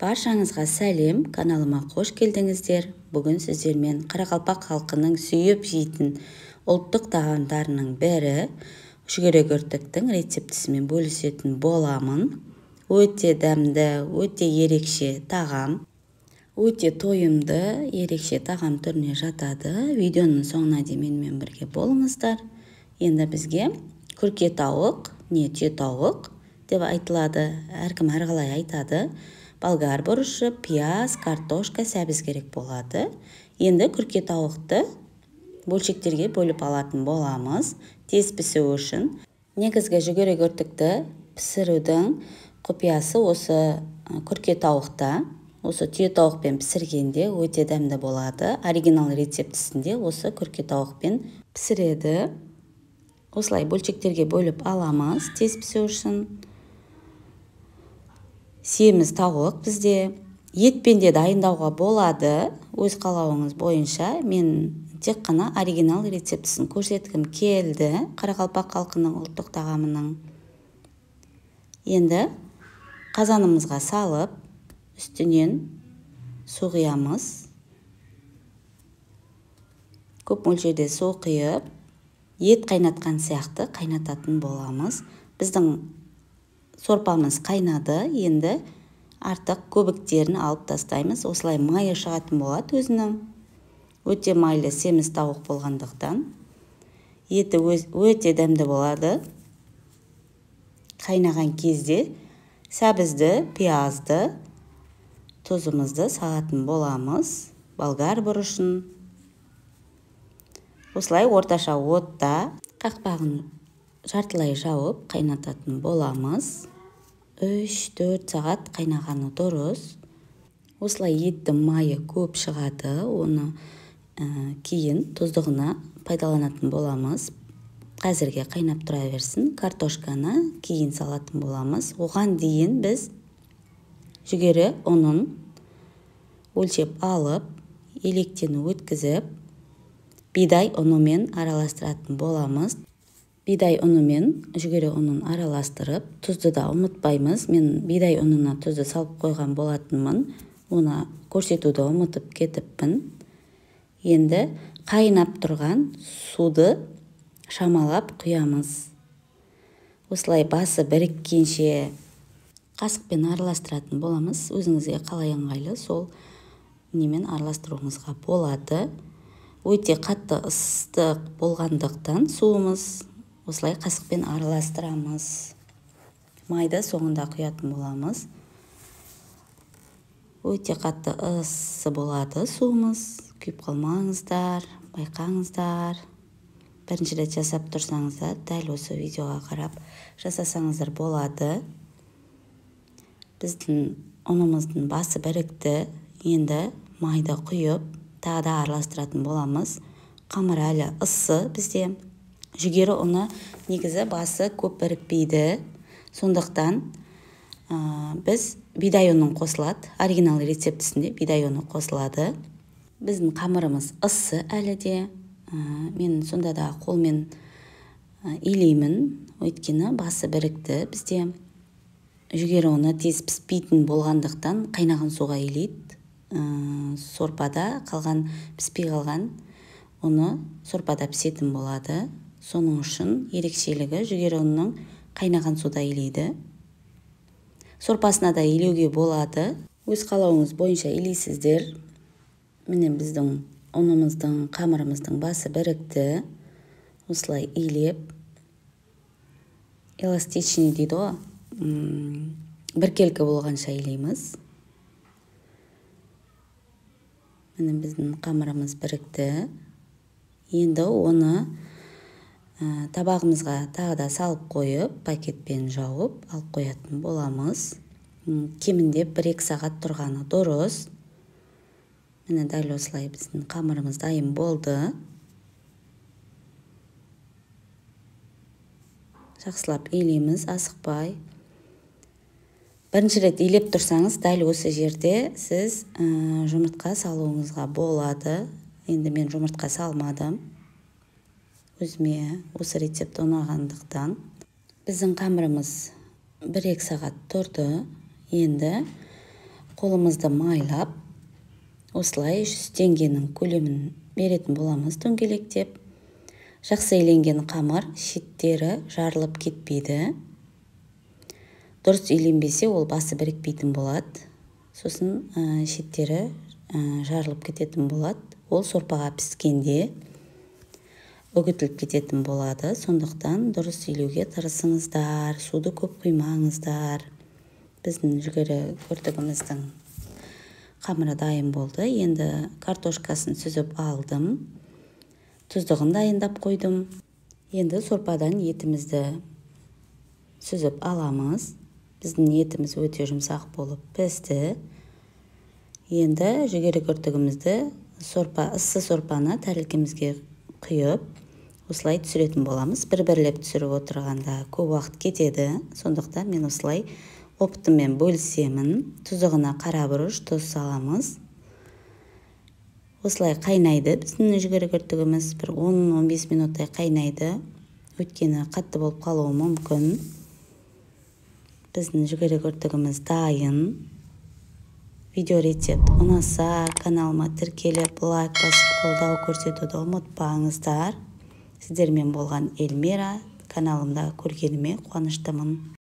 Баршаңызға сәлем, каналыма қош келдіңіздер. Бүгін сіздермен Қарақалпақ халқының сүйіп жейтін ұлттық тағамдарының бірі жүгерек өртіктің рецептісімен бөлісетін боламын. Өте дәмді, өте ерекше тағам. Өте тойымды, ерекше тағам түріне жатады. Видеоның соңына дейін менімен бірге болыңыздар. Енді бізге күрке тауық, не түйе тауық деп айтылады. Әркім әрқалай айтады. Болгар бұрышы, пияз, картошка, сәбіз керек болады. Енді күрке тауықты бөлшектерге бөліп алатын боламыз. Тез пісуі үшін. Негізгі жүгерек өртікті пісірудің құпиясы осы күрке тауықта. Осы түйе тауықпен пісіргенде өте дәмді болады. Оригинал рецептісінде осы күрке тауықпен пісіреді. Осылай бөлшектерге бөліп аламыз тез пісу үшін. Семіз тауық бізде. Етпен де дайындауға болады. Өз қалауыңыз бойынша мен тек қана оригинал рецептісін көрсеткім келді. Қарақалпақ халқының ұлттық тағамының. Енді қазанымызға салып, үстінен су құямыз. Көп мөлшерде су құйып, ет қайнатқан сияқты қайнататын боламыз. Біздің сорпамыз қайнады, енді артық көбіктерін алып тастаймыз. Осылай майы шығатын болады өзінің. Өте майлы семіз тауық болғандықтан. Еті өте дәмді болады. Қайнаған кезде сәбізді, пиязды, тұзымызды салатын боламыз. Болгар бұрышын. Осылай орташа отта қақпағын жартылай жауып қайнататын боламыз. 3-4 сағат қайнағаны дұрыс. Осылай еттің майы көп шығады. Оны кейін тұздығына пайдаланатын боламыз. Қазірге қайнап тұра берсін. Картошканы кейін салатын боламыз. Оған дейін біз жүгері ұнын өлшеп алып, електен өткізіп, бидай ұнымен араластыратын боламыз. Бидай ұнымен жүгері ұнын араластырып, тұзды да ұмытпаймыз. Мен бидай ұнына тұзды салып қойған болатынмын. Оны көрсетуді ұмытып кетіппін. Енді қайнап тұрған суды шамалап құямыз. Осылай басы біріккенше қасықпен араластыратын боламыз. Өзіңізге қалай ыңғайлы сол немен араластыруыңызға болады. Өте қатты ыстық болғандықтан суымыз осылай қасықпен араластырамыз. Майды соңында құятын боламыз. Өте қатты ысы болады суымыз. Күйіп қалмаңыздар, байқаңыздар. Бірінші рет жасап тұрсаңыздар, дәл осы видеоға қарап жасасаңыздар болады. Біздің ұнымыздың басы бірікті. Енді майды құйып, тағы да араластыратын боламыз. Қамыр әлі ыссы бізде. Жүгері ұны негізі басы көп бірікпейді. Сондықтан біз бидай ұнын қосылады. Оригинал рецептісінде бидай ұны қосылады. Біздің қамырымыз ыссы әлі де. Мен сонда да қолмен илеймін. Өйткені басы бірікті бізде. Жүгері ұны тез піспейтін болғандықтан қайнаған суға илейді. Сорпада қалған, піспей қалған ұны сорпада пісетін болады. Соның үшін ерекшелігі жүгері ұнның қайнаған суда илейді. Сорпасына да илеуге болады. Өз қалауыңыз бойынша илейсіздер. Міне біздің ұнымыздың, қамырымыздың басы бірікті. Осылай илеп. Эластичный дейді ғой. Біркелкі болғанша илейміз. Міне біздің қамырымыз бірікті. Енді оны табағымызға тағы да салып қойып, пакетпен жауып, алып қоятын боламыз. Кемінде 1-2 сағат тұрғаны дұрыс. Міне дәл осылай біздің қамырымыз дайын болды. Жақсылап илейміз, асықпай. Бірінші рет илеп тұрсаңыз, дәл осы жерде сіз жұмыртқа салуыңызға болады. Енді мен жұмыртқа салмадым. Өзіме осы рецепт ұнағандықтан. Біздің қамырымыз 1-2 сағат тұрды. Енді қолымызды майлап, осылай 100 теңгенің көлемін беретін боламыз дөңгелектеп. Жақсы иленген қамыр, шеттері жарылып кетпейді. Дұрыс иленбесе ол басы бірікпейтін болады. Сосын шеттері жарылып кететін болады. Ол сорпаға піскенде үгітіліп кететін болады. Сондықтан дұрыс илеуге тырысыңыздар, суды көп құймаңыздар. Біздің жүгері көртігіміздің қамыры дайын болды. Енді картошкасын сүзіп алдым. Тұздығын дайындап қойдым. Енді сорпадан етімізді сүзіп аламыз. Біздің етіміз өте жұмсақ болып пісті. Енді жүгері көртігімізді ыссы сорпаны тәрелкемізге құйып, осылай түсіретін боламыз. Бір-бірлеп түсіріп отырғанда көп уақыт кетеді. Сондықтан мен осылай опытыммен бөлісемін. Тұздығына қара бұрыш, тұз саламыз. Осылай қайнайды біздің жүгері көртігіміз. Бір 10-15 минуттай қайнайды. Өйткені қатты болып қалуы мүмкін. Біздің жүгері көртігіміз дайын. Видео рецепт ұнаса, каналыма тіркеліп, лайк басып, қолдау көрсетуді ұмытпаңыздар. Сіздермен болған Эльмира. Каналымда көргеніме қуаныштымын.